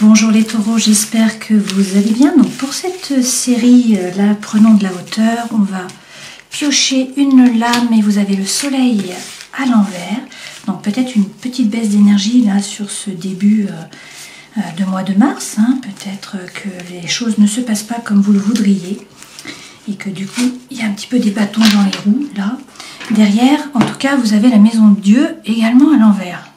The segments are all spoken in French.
Bonjour les taureaux, j'espère que vous allez bien. Donc pour cette série, là, prenons de la hauteur, on va piocher une lame et vous avez le soleil à l'envers. Donc peut-être une petite baisse d'énergie là sur ce début de mois de mars. Peut-être que les choses ne se passent pas comme vous le voudriez et que du coup il y a un petit peu des bâtons dans les roues là. Derrière, en tout cas, vous avez la maison de Dieu également à l'envers.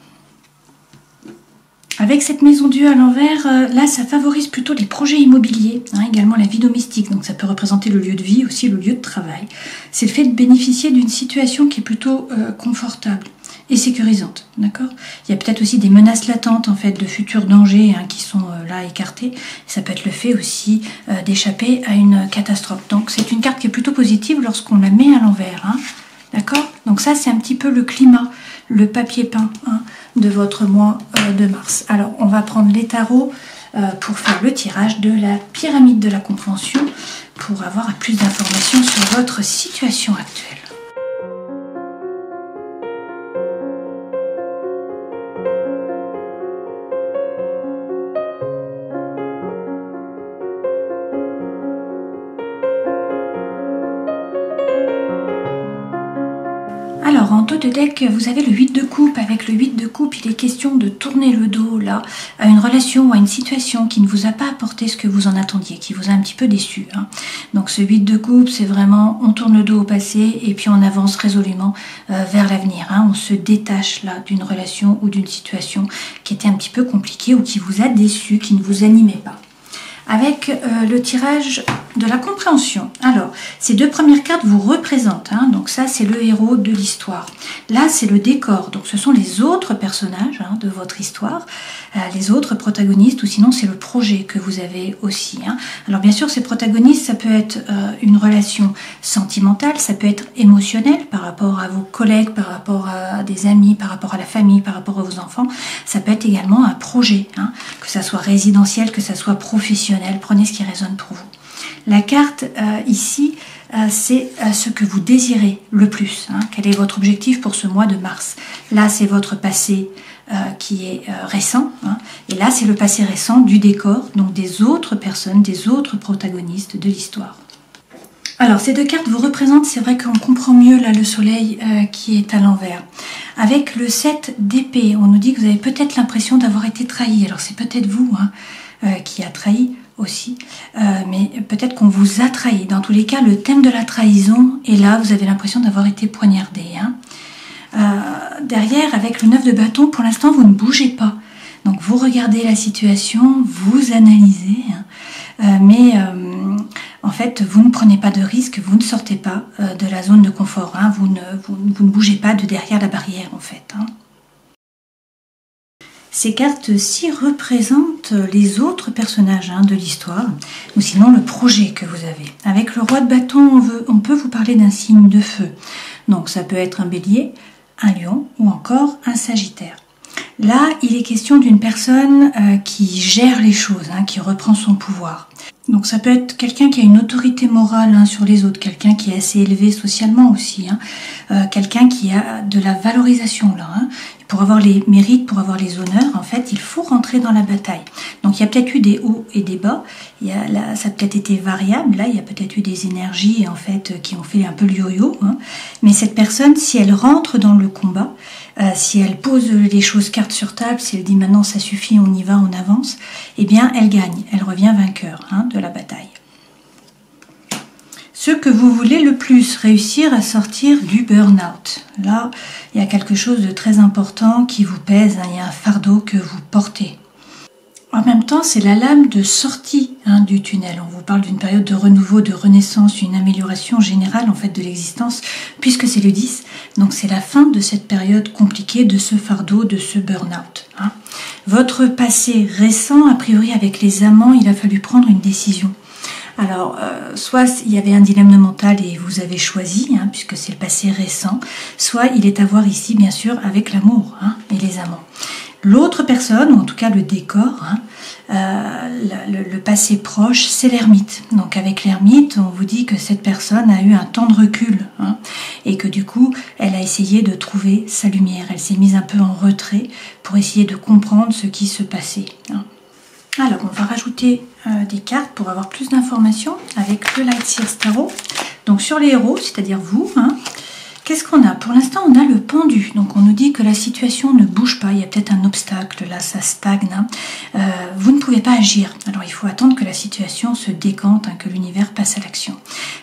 Avec cette maison Dieu à l'envers, là, ça favorise plutôt les projets immobiliers, également la vie domestique. Donc ça peut représenter le lieu de vie, aussi le lieu de travail. C'est le fait de bénéficier d'une situation qui est plutôt confortable et sécurisante, d'accord? Il y a peut-être aussi des menaces latentes, en fait, de futurs dangers qui sont là écartés. Ça peut être le fait aussi d'échapper à une catastrophe. Donc c'est une carte qui est plutôt positive lorsqu'on la met à l'envers, d'accord? Donc ça, c'est un petit peu le climat, le papier peint de votre mois de mars. Alors, on va prendre les tarots pour faire le tirage de la pyramide de la compréhension pour avoir plus d'informations sur votre situation actuelle. Alors, en dos de deck, vous avez le 8 de coupe. Avec le 8 de coupe, il est question de tourner le dos là à une relation ou à une situation qui ne vous a pas apporté ce que vous en attendiez, qui vous a un petit peu déçu. Donc ce 8 de coupe, c'est vraiment, on tourne le dos au passé et puis on avance résolument vers l'avenir. On se détache là d'une relation ou d'une situation qui était un petit peu compliquée ou qui vous a déçu, qui ne vous animait pas. Avec le tirage de la compréhension. Alors, ces deux premières cartes vous représentent. Donc ça, c'est le héros de l'histoire. Là, c'est le décor. Donc ce sont les autres personnages de votre histoire, les autres protagonistes, ou sinon c'est le projet que vous avez aussi. Alors bien sûr, ces protagonistes, ça peut être une relation sentimentale, ça peut être émotionnel par rapport à vos collègues, par rapport à des amis, par rapport à la famille, par rapport à vos enfants. Ça peut être également un projet, que ça soit résidentiel, que ça soit professionnel. Prenez ce qui résonne pour vous. La carte ici, c'est ce que vous désirez le plus. Quel est votre objectif pour ce mois de mars? Là, c'est votre passé qui est récent. Et là, c'est le passé récent du décor, donc des autres personnes, des autres protagonistes de l'histoire. Alors, ces deux cartes vous représentent, c'est vrai qu'on comprend mieux là le soleil qui est à l'envers. Avec le 7 d'épée, on nous dit que vous avez peut-être l'impression d'avoir été trahi. Alors, c'est peut-être vous qui a trahi aussi, mais peut-être qu'on vous a trahi. Dans tous les cas, le thème de la trahison est là, vous avez l'impression d'avoir été poignardé. Derrière, avec le 9 de bâton, pour l'instant, vous ne bougez pas. Donc, vous regardez la situation, vous analysez, mais en fait, vous ne prenez pas de risque, vous ne sortez pas de la zone de confort. Vous ne bougez pas de derrière la barrière, en fait. Ces cartes-ci représentent les autres personnages de l'histoire, ou sinon le projet que vous avez. Avec le roi de bâton, on peut vous parler d'un signe de feu. Donc ça peut être un bélier, un lion ou encore un sagittaire. Là, il est question d'une personne qui gère les choses, qui reprend son pouvoir. Donc ça peut être quelqu'un qui a une autorité morale sur les autres, quelqu'un qui est assez élevé socialement aussi, quelqu'un qui a de la valorisation là. Pour avoir les mérites, pour avoir les honneurs, en fait, il faut rentrer dans la bataille. Donc il y a peut-être eu des hauts et des bas, ça a peut-être été variable, là il y a peut-être eu des énergies en fait qui ont fait un peu le yo-yo, mais cette personne, si elle rentre dans le combat, si elle pose les choses carte sur table, si elle dit maintenant ça suffit, on y va, on avance, eh bien elle gagne, elle revient vainqueur de la bataille. Ce que vous voulez le plus, réussir à sortir du burn-out. Là, il y a quelque chose de très important qui vous pèse, il y a un fardeau que vous portez. En même temps, c'est la lame de sortie du tunnel. On vous parle d'une période de renouveau, de renaissance, une amélioration générale en fait de l'existence, puisque c'est le 10. Donc c'est la fin de cette période compliquée, de ce fardeau, de ce burn-out. Votre passé récent, a priori avec les amants, il a fallu prendre une décision. Alors, soit il y avait un dilemme mental et vous avez choisi, puisque c'est le passé récent, soit il est à voir ici, bien sûr, avec l'amour et les amants. L'autre personne, ou en tout cas le décor, le passé proche, c'est l'ermite. Donc avec l'ermite, on vous dit que cette personne a eu un temps de recul et que du coup, elle a essayé de trouver sa lumière. Elle s'est mise un peu en retrait pour essayer de comprendre ce qui se passait. Alors, on va rajouter des cartes pour avoir plus d'informations avec le Light Seers Tarot. Donc, sur les héros, c'est-à-dire vous, hein, qu'est-ce qu'on a? Pour l'instant, on a le pendu. Donc, on nous dit que la situation ne bouge pas. Il y a peut-être un obstacle. Là, ça stagne. Hein. Vous ne pouvez pas agir. Alors, il faut attendre que la situation se décante, hein, que l'univers passe à l'action.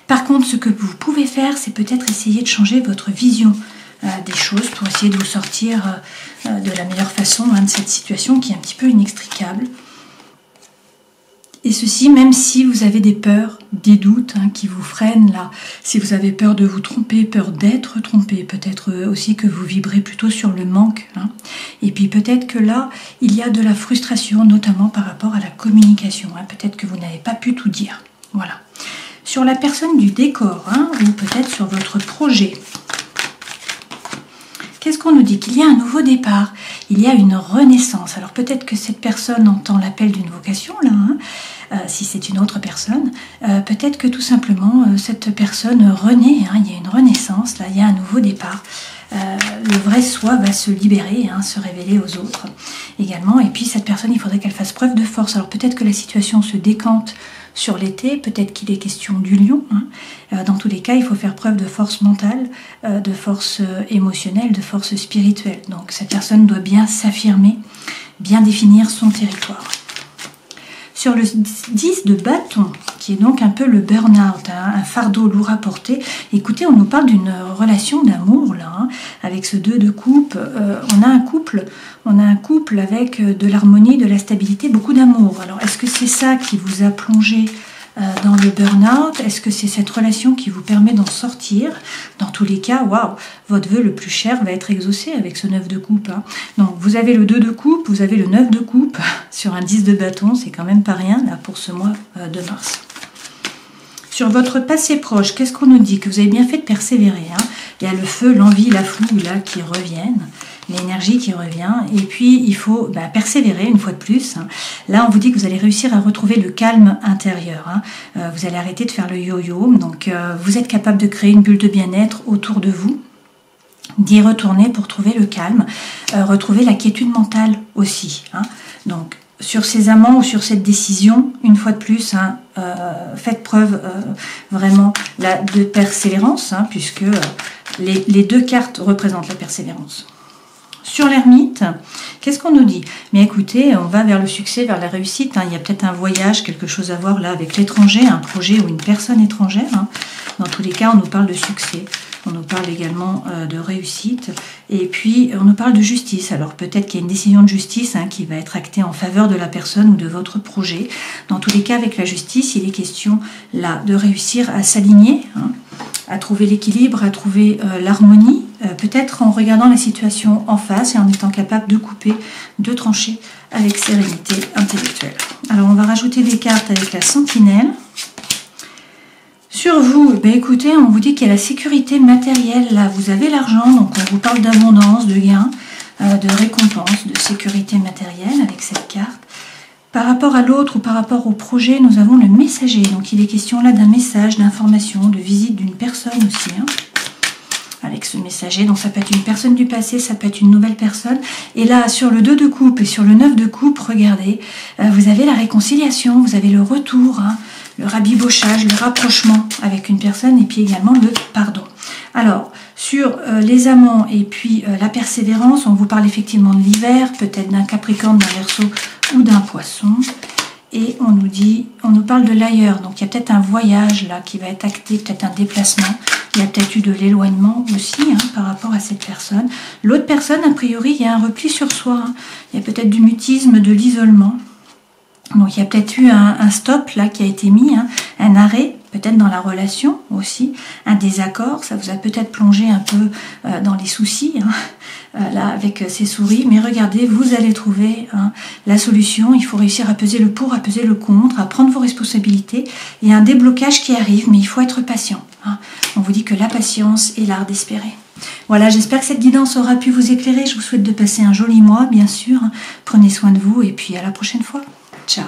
Par contre, ce que vous pouvez faire, c'est peut-être essayer de changer votre vision des choses pour essayer de vous sortir de la meilleure façon, hein, de cette situation qui est un petit peu inextricable. Et ceci, même si vous avez des peurs, des doutes, hein, qui vous freinent là, si vous avez peur de vous tromper, peur d'être trompé, peut-être aussi que vous vibrez plutôt sur le manque. Hein. Et puis peut-être que là, il y a de la frustration, notamment par rapport à la communication. Hein. Peut-être que vous n'avez pas pu tout dire. Voilà. Sur la personne du décor, hein, ou peut-être sur votre projet. Qu'est-ce qu'on nous dit? Qu'il y a un nouveau départ, il y a une renaissance. Alors peut-être que cette personne entend l'appel d'une vocation, là, hein, si c'est une autre personne. Peut-être que tout simplement, cette personne renaît, hein, il y a une renaissance, là, il y a un nouveau départ. Le vrai soi va se libérer, hein, se révéler aux autres également. Et puis cette personne, il faudrait qu'elle fasse preuve de force. Alors peut-être que la situation se décante sur l'été, peut-être qu'il est question du lion. Hein. Dans tous les cas, il faut faire preuve de force mentale, de force émotionnelle, de force spirituelle. Donc cette personne doit bien s'affirmer, bien définir son territoire. Sur le 10 de bâton, qui est donc un peu le burn-out, hein, un fardeau lourd à porter. Écoutez, on nous parle d'une relation d'amour là, hein, avec ce 2 de coupe. On a un couple avec de l'harmonie, de la stabilité, beaucoup d'amour. Alors, est-ce que c'est ça qui vous a plongé dans le burn-out? Est-ce que c'est cette relation qui vous permet d'en sortir? Dans tous les cas, waouh, votre vœu le plus cher va être exaucé avec ce 9 de coupe. Hein. Donc, vous avez le 2 de coupe, vous avez le 9 de coupe sur un 10 de bâton, c'est quand même pas rien là pour ce mois de mars. Sur votre passé proche, qu'est-ce qu'on nous dit? Que vous avez bien fait de persévérer. Hein. Il y a le feu, l'envie, la fougue là qui reviennent, l'énergie qui revient. Et puis, il faut persévérer une fois de plus. Hein. Là, on vous dit que vous allez réussir à retrouver le calme intérieur. Hein. Vous allez arrêter de faire le yo-yo. Donc, vous êtes capable de créer une bulle de bien-être autour de vous. D'y retourner pour trouver le calme. Retrouver la quiétude mentale aussi. Hein. Donc, sur ces amants ou sur cette décision, une fois de plus, hein, faites preuve vraiment de persévérance, hein, puisque les 2 cartes représentent la persévérance. Sur l'ermite, qu'est-ce qu'on nous dit? Mais écoutez, on va vers le succès, vers la réussite. Hein. Il y a peut-être un voyage, quelque chose à voir là avec l'étranger, un projet ou une personne étrangère. Hein. Dans tous les cas, on nous parle de succès. On nous parle également de réussite. Et puis, on nous parle de justice. Alors, peut-être qu'il y a une décision de justice, hein, qui va être actée en faveur de la personne ou de votre projet. Dans tous les cas, avec la justice, il est question là de réussir à s'aligner, hein, à trouver l'équilibre, à trouver l'harmonie. Peut-être en regardant la situation en face et en étant capable de couper, de trancher avec sérénité intellectuelle. Alors, on va rajouter des cartes avec la sentinelle. Sur vous, écoutez, on vous dit qu'il y a la sécurité matérielle. Là, vous avez l'argent, donc on vous parle d'abondance, de gains, de récompense, de sécurité matérielle avec cette carte. Par rapport à l'autre ou par rapport au projet, nous avons le messager. Donc, il est question là d'un message, d'information, de visite d'une personne aussi. Hein, avec ce messager. Donc, ça peut être une personne du passé, ça peut être une nouvelle personne. Et là, sur le 2 de coupe et sur le 9 de coupe, regardez, vous avez la réconciliation, vous avez le retour, hein, le rabibochage, le rapprochement avec une personne et puis également le pardon. Alors, sur les amants et puis la persévérance, on vous parle effectivement de l'hiver, peut-être d'un Capricorne, d'un Verseau ou d'un Poisson. Et on nous parle de l'ailleurs. Donc, il y a peut-être un voyage là qui va être acté, peut-être un déplacement. Il y a peut-être eu de l'éloignement aussi, hein, par rapport à cette personne. L'autre personne, a priori, il y a un repli sur soi. Hein. Il y a peut-être du mutisme, de l'isolement. Donc, il y a peut-être eu un stop là qui a été mis, hein, un arrêt, peut-être dans la relation aussi, un désaccord. Ça vous a peut-être plongé un peu dans les soucis, hein, là, avec ces souris. Mais regardez, vous allez trouver, hein, la solution. Il faut réussir à peser le pour, à peser le contre, à prendre vos responsabilités. Il y a un déblocage qui arrive, mais il faut être patient. Hein. On vous dit que la patience est l'art d'espérer. Voilà, j'espère que cette guidance aura pu vous éclairer. Je vous souhaite de passer un joli mois, bien sûr. Prenez soin de vous et puis à la prochaine fois. Ciao.